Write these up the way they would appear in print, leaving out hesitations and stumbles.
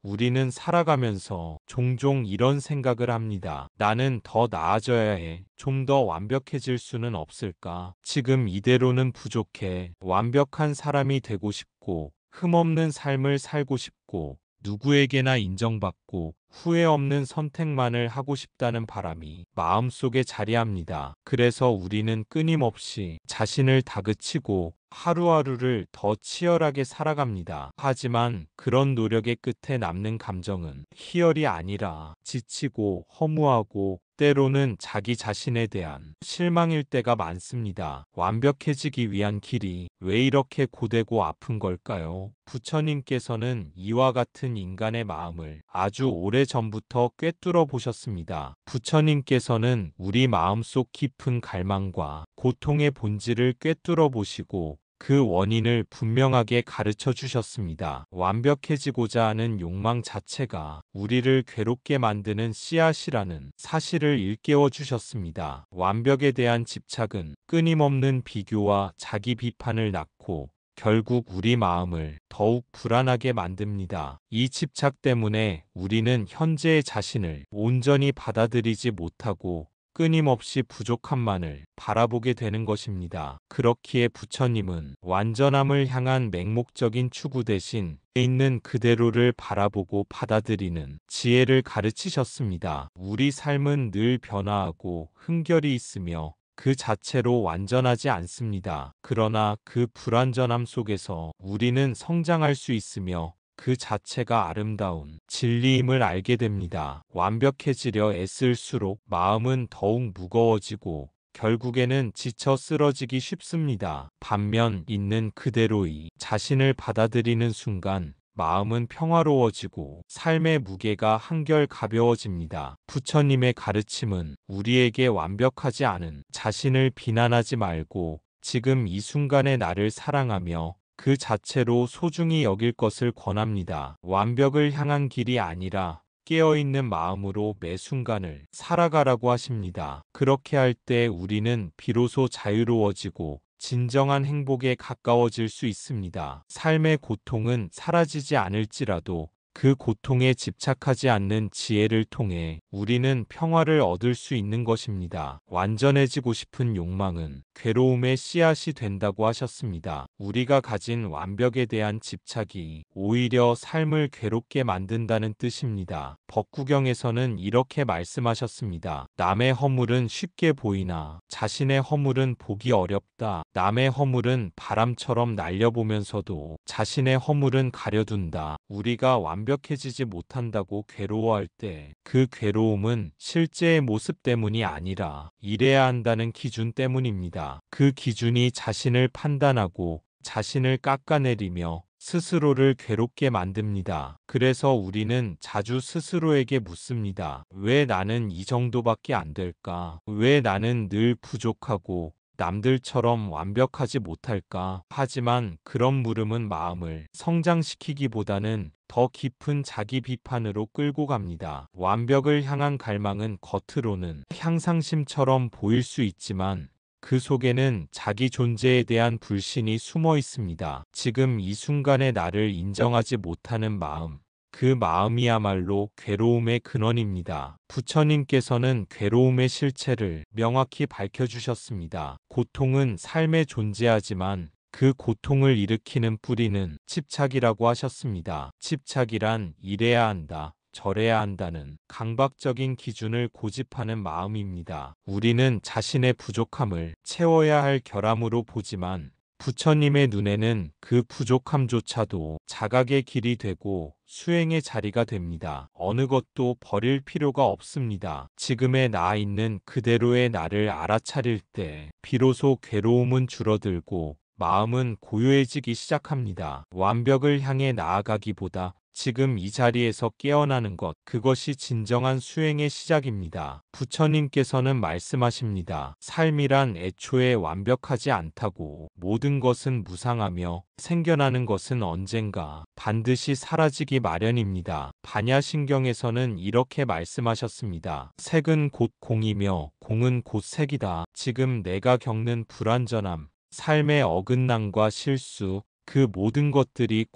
우리는 살아가면서 종종 이런 생각을 합니다. 나는 더 나아져야 해. 좀 더 완벽해질 수는 없을까? 지금 이대로는 부족해. 완벽한 사람이 되고 싶고, 흠없는 삶을 살고 싶고, 누구에게나 인정받고 후회 없는 선택만을 하고 싶다는 바람이 마음속에 자리합니다. 그래서 우리는 끊임없이 자신을 다그치고 하루하루를 더 치열하게 살아갑니다. 하지만 그런 노력의 끝에 남는 감정은 희열이 아니라 지치고 허무하고 때로는 자기 자신에 대한 실망일 때가 많습니다. 완벽해지기 위한 길이 왜 이렇게 고되고 아픈 걸까요? 부처님께서는 이와 같은 인간의 마음을 아주 오래 전부터 꿰뚫어 보셨습니다. 부처님께서는 우리 마음속 깊은 갈망과 고통의 본질을 꿰뚫어 보시고 그 원인을 분명하게 가르쳐 주셨습니다. 완벽해지고자 하는 욕망 자체가 우리를 괴롭게 만드는 씨앗이라는 사실을 일깨워 주셨습니다. 완벽에 대한 집착은 끊임없는 비교와 자기 비판을 낳고 결국 우리 마음을 더욱 불안하게 만듭니다. 이 집착 때문에 우리는 현재의 자신을 온전히 받아들이지 못하고 끊임없이 부족함만을 바라보게 되는 것입니다. 그렇기에 부처님은 완전함을 향한 맹목적인 추구 대신 있는 그대로를 바라보고 받아들이는 지혜를 가르치셨습니다. 우리 삶은 늘 변화하고 흠결이 있으며 그 자체로 완전하지 않습니다. 그러나 그 불완전함 속에서 우리는 성장할 수 있으며 그 자체가 아름다운 진리임을 알게 됩니다. 완벽해지려 애쓸수록 마음은 더욱 무거워지고 결국에는 지쳐 쓰러지기 쉽습니다. 반면 있는 그대로의 자신을 받아들이는 순간 마음은 평화로워지고 삶의 무게가 한결 가벼워집니다. 부처님의 가르침은 우리에게 완벽하지 않은 자신을 비난하지 말고 지금 이 순간의 나를 사랑하며 그 자체로 소중히 여길 것을 권합니다. 완벽을 향한 길이 아니라 깨어있는 마음으로 매 순간을 살아가라고 하십니다. 그렇게 할 때 우리는 비로소 자유로워지고 진정한 행복에 가까워질 수 있습니다. 삶의 고통은 사라지지 않을지라도 그 고통에 집착하지 않는 지혜를 통해 우리는 평화를 얻을 수 있는 것입니다. 완전해지고 싶은 욕망은 괴로움의 씨앗이 된다고 하셨습니다. 우리가 가진 완벽에 대한 집착이 오히려 삶을 괴롭게 만든다는 뜻입니다. 법구경에서는 이렇게 말씀하셨습니다. 남의 허물은 쉽게 보이나 자신의 허물은 보기 어렵다. 남의 허물은 바람처럼 날려보면서도 자신의 허물은 가려둔다. 우리가 완벽해지지 못한다고 괴로워할 때 그 괴로움은 실제의 모습 때문이 아니라 이래야 한다는 기준 때문입니다. 그 기준이 자신을 판단하고 자신을 깎아내리며 스스로를 괴롭게 만듭니다. 그래서 우리는 자주 스스로에게 묻습니다. 왜 나는 이 정도밖에 안 될까? 왜 나는 늘 부족하고 남들처럼 완벽하지 못할까? 하지만 그런 물음은 마음을 성장시키기보다는 더 깊은 자기 비판으로 끌고 갑니다. 완벽을 향한 갈망은 겉으로는 향상심처럼 보일 수 있지만 그 속에는 자기 존재에 대한 불신이 숨어 있습니다. 지금 이 순간의 나를 인정하지 못하는 마음. 그 마음이야말로 괴로움의 근원입니다. 부처님께서는 괴로움의 실체를 명확히 밝혀주셨습니다. 고통은 삶에 존재하지만 그 고통을 일으키는 뿌리는 집착이라고 하셨습니다. 집착이란 이래야 한다, 저래야 한다는 강박적인 기준을 고집하는 마음입니다. 우리는 자신의 부족함을 채워야 할 결함으로 보지만 부처님의 눈에는 그 부족함조차도 자각의 길이 되고 수행의 자리가 됩니다. 어느 것도 버릴 필요가 없습니다. 지금의 나 있는 그대로의 나를 알아차릴 때 비로소 괴로움은 줄어들고 마음은 고요해지기 시작합니다. 완벽을 향해 나아가기보다 지금 이 자리에서 깨어나는 것, 그것이 진정한 수행의 시작입니다. 부처님께서는 말씀하십니다. 삶이란 애초에 완벽하지 않다고, 모든 것은 무상하며 생겨나는 것은 언젠가 반드시 사라지기 마련입니다. 반야신경에서는 이렇게 말씀하셨습니다. 색은 곧 공이며 공은 곧 색이다. 지금 내가 겪는 불완전함, 삶의 어긋남과 실수, 그 모든 것들이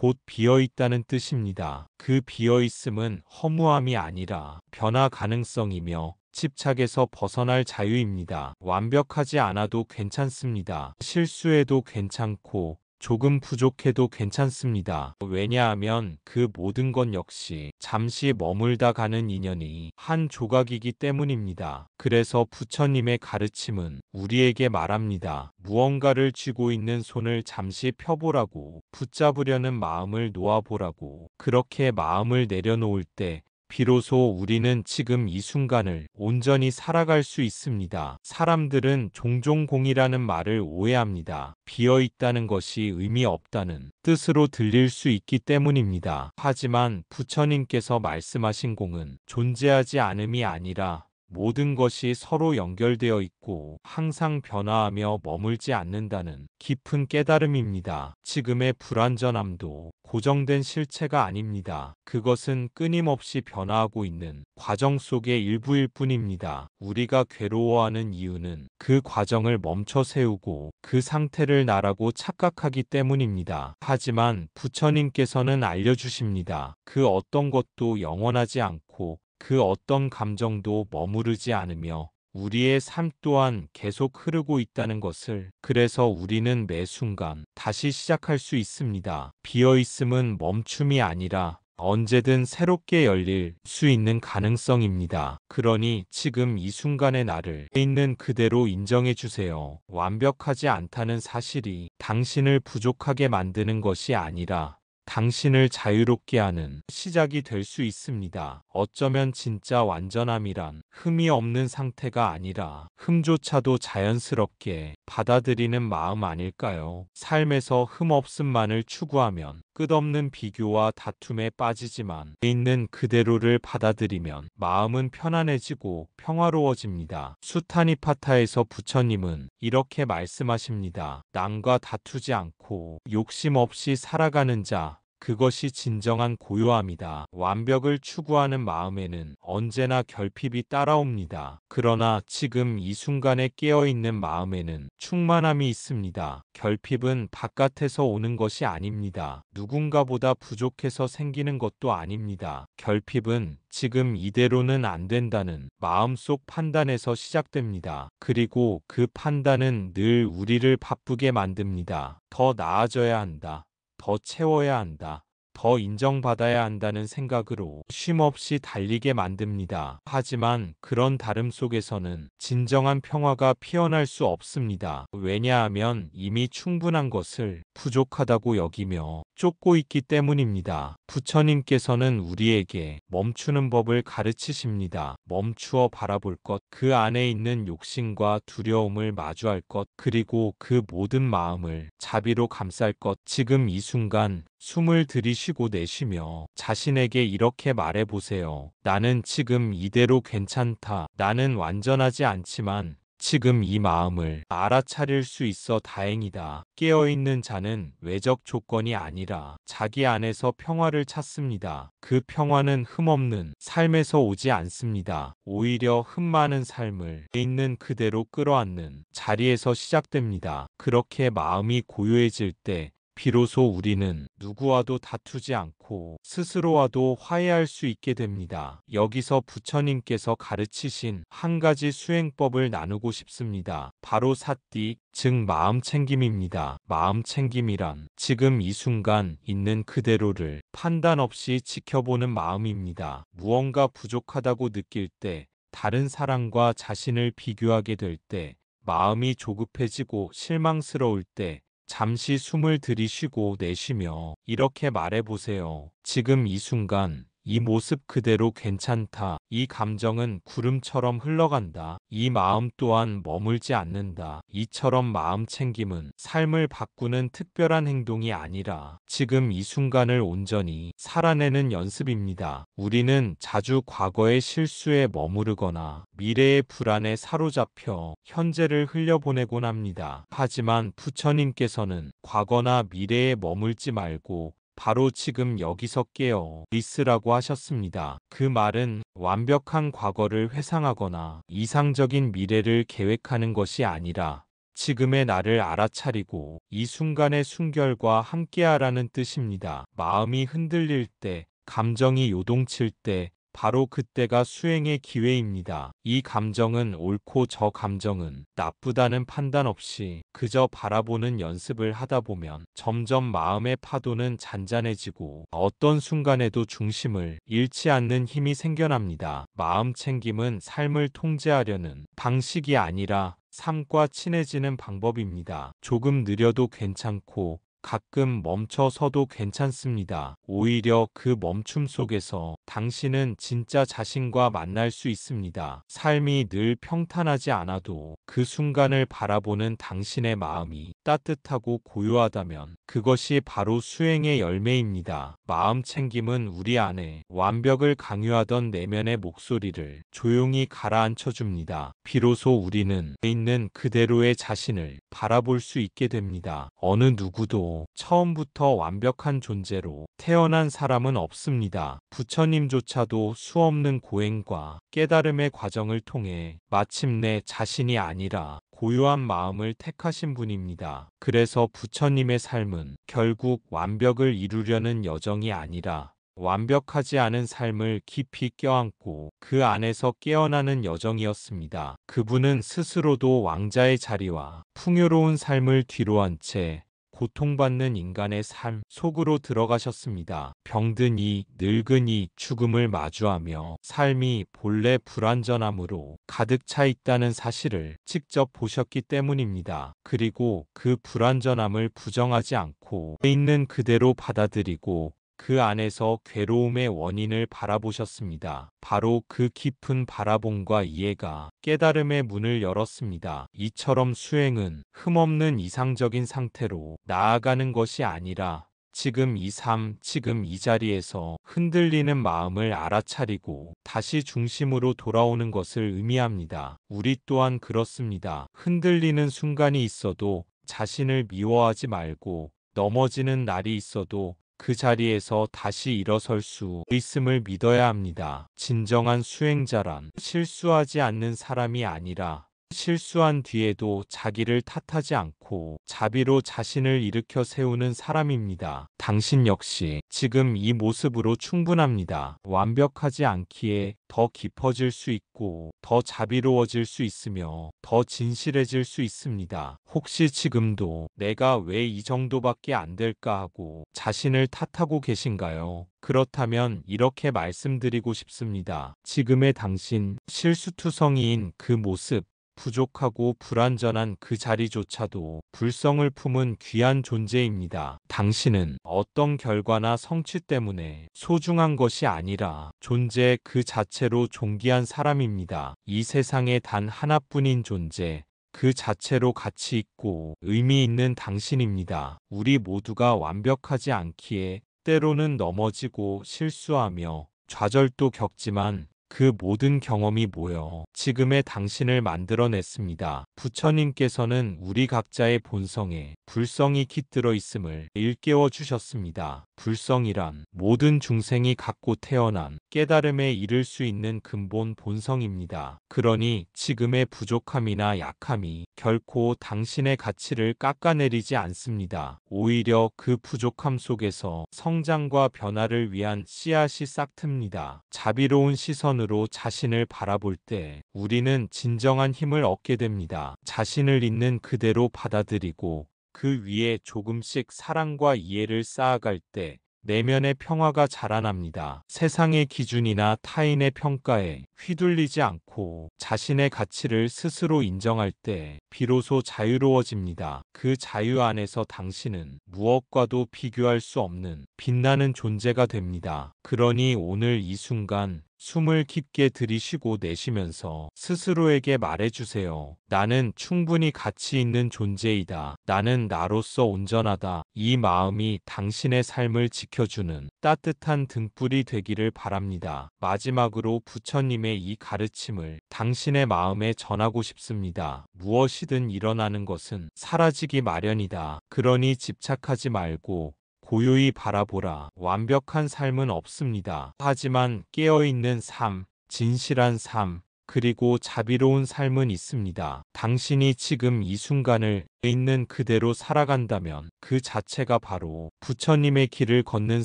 곧 비어있다는 뜻입니다. 그 비어있음은 허무함이 아니라 변화 가능성이며 집착에서 벗어날 자유입니다. 완벽하지 않아도 괜찮습니다. 실수해도 괜찮고 조금 부족해도 괜찮습니다. 왜냐하면 그 모든 것 역시 잠시 머물다 가는 인연이 한 조각이기 때문입니다. 그래서 부처님의 가르침은 우리에게 말합니다. 무언가를 쥐고 있는 손을 잠시 펴보라고, 붙잡으려는 마음을 놓아보라고. 그렇게 마음을 내려놓을 때 비로소 우리는 지금 이 순간을 온전히 살아갈 수 있습니다. 사람들은 종종 공이라는 말을 오해합니다. 비어 있다는 것이 의미 없다는 뜻으로 들릴 수 있기 때문입니다. 하지만 부처님께서 말씀하신 공은 존재하지 않음이 아니라 모든 것이 서로 연결되어 있고 항상 변화하며 머물지 않는다는 깊은 깨달음입니다. 지금의 불완전함도 고정된 실체가 아닙니다. 그것은 끊임없이 변화하고 있는 과정 속의 일부일 뿐입니다. 우리가 괴로워하는 이유는 그 과정을 멈춰 세우고 그 상태를 나라고 착각하기 때문입니다. 하지만 부처님께서는 알려주십니다. 그 어떤 것도 영원하지 않고 그 어떤 감정도 머무르지 않으며 우리의 삶 또한 계속 흐르고 있다는 것을. 그래서 우리는 매 순간 다시 시작할 수 있습니다. 비어있음은 멈춤이 아니라 언제든 새롭게 열릴 수 있는 가능성입니다. 그러니 지금 이 순간의 나를 있는 그대로 인정해 주세요. 완벽하지 않다는 사실이 당신을 부족하게 만드는 것이 아니라 당신을 자유롭게 하는 시작이 될 수 있습니다. 어쩌면 진짜 완전함이란 흠이 없는 상태가 아니라 흠조차도 자연스럽게 받아들이는 마음 아닐까요? 삶에서 흠 없음만을 추구하면 끝없는 비교와 다툼에 빠지지만 있는 그대로를 받아들이면 마음은 편안해지고 평화로워집니다. 수타니파타에서 부처님은 이렇게 말씀하십니다. 남과 다투지 않고 욕심 없이 살아가는 자, 그것이 진정한 고요함이다. 완벽을 추구하는 마음에는 언제나 결핍이 따라옵니다. 그러나 지금 이 순간에 깨어있는 마음에는 충만함이 있습니다. 결핍은 바깥에서 오는 것이 아닙니다. 누군가보다 부족해서 생기는 것도 아닙니다. 결핍은 지금 이대로는 안 된다는 마음속 판단에서 시작됩니다. 그리고 그 판단은 늘 우리를 바쁘게 만듭니다. 더 나아져야 한다. 더 채워야 한다. 더 인정받아야 한다는 생각으로 쉼없이 달리게 만듭니다. 하지만 그런 다름 속에서는 진정한 평화가 피어날 수 없습니다. 왜냐하면 이미 충분한 것을 부족하다고 여기며 쫓고 있기 때문입니다. 부처님께서는 우리에게 멈추는 법을 가르치십니다. 멈추어 바라볼 것, 그 안에 있는 욕심과 두려움을 마주할 것, 그리고 그 모든 마음을 자비로 감쌀 것. 지금 이 순간 숨을 들이쉬고 내쉬며 자신에게 이렇게 말해보세요. 나는 지금 이대로 괜찮다. 나는 완전하지 않지만 지금 이 마음을 알아차릴 수 있어 다행이다. 깨어있는 자는 외적 조건이 아니라 자기 안에서 평화를 찾습니다. 그 평화는 흠없는 삶에서 오지 않습니다. 오히려 흠 많은 삶을 있는 그대로 끌어안는 자리에서 시작됩니다. 그렇게 마음이 고요해질 때 비로소 우리는 누구와도 다투지 않고 스스로와도 화해할 수 있게 됩니다. 여기서 부처님께서 가르치신 한 가지 수행법을 나누고 싶습니다. 바로 사띠, 즉 마음 챙김입니다. 마음 챙김이란 지금 이 순간 있는 그대로를 판단 없이 지켜보는 마음입니다. 무언가 부족하다고 느낄 때, 다른 사람과 자신을 비교하게 될 때, 마음이 조급해지고 실망스러울 때 잠시 숨을 들이쉬고 내쉬며 이렇게 말해보세요. 지금 이 순간 이 모습 그대로 괜찮다. 이 감정은 구름처럼 흘러간다. 이 마음 또한 머물지 않는다. 이처럼 마음 챙김은 삶을 바꾸는 특별한 행동이 아니라 지금 이 순간을 온전히 살아내는 연습입니다. 우리는 자주 과거의 실수에 머무르거나 미래의 불안에 사로잡혀 현재를 흘려보내곤 합니다. 하지만 부처님께서는 과거나 미래에 머물지 말고 바로 지금 여기서 깨어 있으라고 하셨습니다. 그 말은 완벽한 과거를 회상하거나 이상적인 미래를 계획하는 것이 아니라 지금의 나를 알아차리고 이 순간의 순결과 함께하라는 뜻입니다. 마음이 흔들릴 때, 감정이 요동칠 때, 바로 그때가 수행의 기회입니다. 이 감정은 옳고 저 감정은 나쁘다는 판단 없이 그저 바라보는 연습을 하다 보면 점점 마음의 파도는 잔잔해지고 어떤 순간에도 중심을 잃지 않는 힘이 생겨납니다. 마음 챙김은 삶을 통제하려는 방식이 아니라 삶과 친해지는 방법입니다. 조금 느려도 괜찮고 가끔 멈춰서도 괜찮습니다. 오히려 그 멈춤 속에서 당신은 진짜 자신과 만날 수 있습니다. 삶이 늘 평탄하지 않아도 그 순간을 바라보는 당신의 마음이 따뜻하고 고요하다면 그것이 바로 수행의 열매입니다. 마음 챙김은 우리 안에 완벽을 강요하던 내면의 목소리를 조용히 가라앉혀 줍니다. 비로소 우리는 있는 그대로의 자신을 바라볼 수 있게 됩니다. 어느 누구도 처음부터 완벽한 존재로 태어난 사람은 없습니다. 부처님조차도 수없는 고행과 깨달음의 과정을 통해 마침내 자신이 아니라 고요한 마음을 택하신 분입니다. 그래서 부처님의 삶은 결국 완벽을 이루려는 여정이 아니라 완벽하지 않은 삶을 깊이 껴안고 그 안에서 깨어나는 여정이었습니다. 그분은 스스로도 왕자의 자리와 풍요로운 삶을 뒤로한 채 고통받는 인간의 삶 속으로 들어가셨습니다. 병드니 늙으니 죽음을 마주하며 삶이 본래 불완전함으로 가득 차 있다는 사실을 직접 보셨기 때문입니다. 그리고 그 불완전함을 부정하지 않고 있는 그대로 받아들이고 그 안에서 괴로움의 원인을 바라보셨습니다. 바로 그 깊은 바라봄과 이해가 깨달음의 문을 열었습니다. 이처럼 수행은 흠없는 이상적인 상태로 나아가는 것이 아니라 지금 이 삶, 지금 이 자리에서 흔들리는 마음을 알아차리고 다시 중심으로 돌아오는 것을 의미합니다. 우리 또한 그렇습니다. 흔들리는 순간이 있어도 자신을 미워하지 말고 넘어지는 날이 있어도 그 자리에서 다시 일어설 수 있음을 믿어야 합니다. 진정한 수행자란 실수하지 않는 사람이 아니라 실수한 뒤에도 자기를 탓하지 않고 자비로 자신을 일으켜 세우는 사람입니다. 당신 역시 지금 이 모습으로 충분합니다. 완벽하지 않기에 더 깊어질 수 있고 더 자비로워질 수 있으며 더 진실해질 수 있습니다. 혹시 지금도 내가 왜 이 정도밖에 안 될까 하고 자신을 탓하고 계신가요? 그렇다면 이렇게 말씀드리고 싶습니다. 지금의 당신, 실수투성이인 그 모습, 부족하고 불완전한 그 자리조차도 불성을 품은 귀한 존재입니다. 당신은 어떤 결과나 성취 때문에 소중한 것이 아니라 존재 그 자체로 존귀한 사람입니다. 이 세상에 단 하나뿐인 존재, 그 자체로 가치 있고 의미 있는 당신입니다. 우리 모두가 완벽하지 않기에 때로는 넘어지고 실수하며 좌절도 겪지만 그 모든 경험이 모여 지금의 당신을 만들어냈습니다. 부처님께서는 우리 각자의 본성에 불성이 깃들어 있음을 일깨워 주셨습니다. 불성이란 모든 중생이 갖고 태어난 깨달음에 이를 수 있는 근본 본성입니다. 그러니 지금의 부족함이나 약함이 결코 당신의 가치를 깎아내리지 않습니다. 오히려 그 부족함 속에서 성장과 변화를 위한 씨앗이 싹틉니다. 자비로운 시선으로 자신을 바라볼 때 우리는 진정한 힘을 얻게 됩니다. 자신을 있는 그대로 받아들이고 그 위에 조금씩 사랑과 이해를 쌓아갈 때 내면의 평화가 자라납니다. 세상의 기준이나 타인의 평가에 휘둘리지 않고 자신의 가치를 스스로 인정할 때 비로소 자유로워집니다. 그 자유 안에서 당신은 무엇과도 비교할 수 없는 빛나는 존재가 됩니다. 그러니 오늘 이 순간 숨을 깊게 들이쉬고 내쉬면서 스스로에게 말해주세요. 나는 충분히 가치 있는 존재이다. 나는 나로서 온전하다. 이 마음이 당신의 삶을 지켜주는 따뜻한 등불이 되기를 바랍니다. 마지막으로 부처님의 이 가르침을 당신의 마음에 전하고 싶습니다. 무엇이든 일어나는 것은 사라지기 마련이다. 그러니 집착하지 말고 고요히 바라보라. 완벽한 삶은 없습니다. 하지만 깨어있는 삶, 진실한 삶, 그리고 자비로운 삶은 있습니다. 당신이 지금 이 순간을 있는 그대로 살아간다면 그 자체가 바로 부처님의 길을 걷는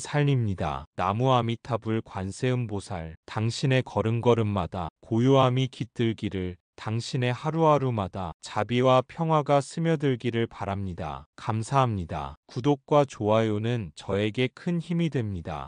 삶입니다. 나무 아미타불 관세음보살, 당신의 걸음걸음마다 고요함이 깃들기를, 당신의 하루하루마다 자비와 평화가 스며들기를 바랍니다. 감사합니다. 구독과 좋아요는 저에게 큰 힘이 됩니다.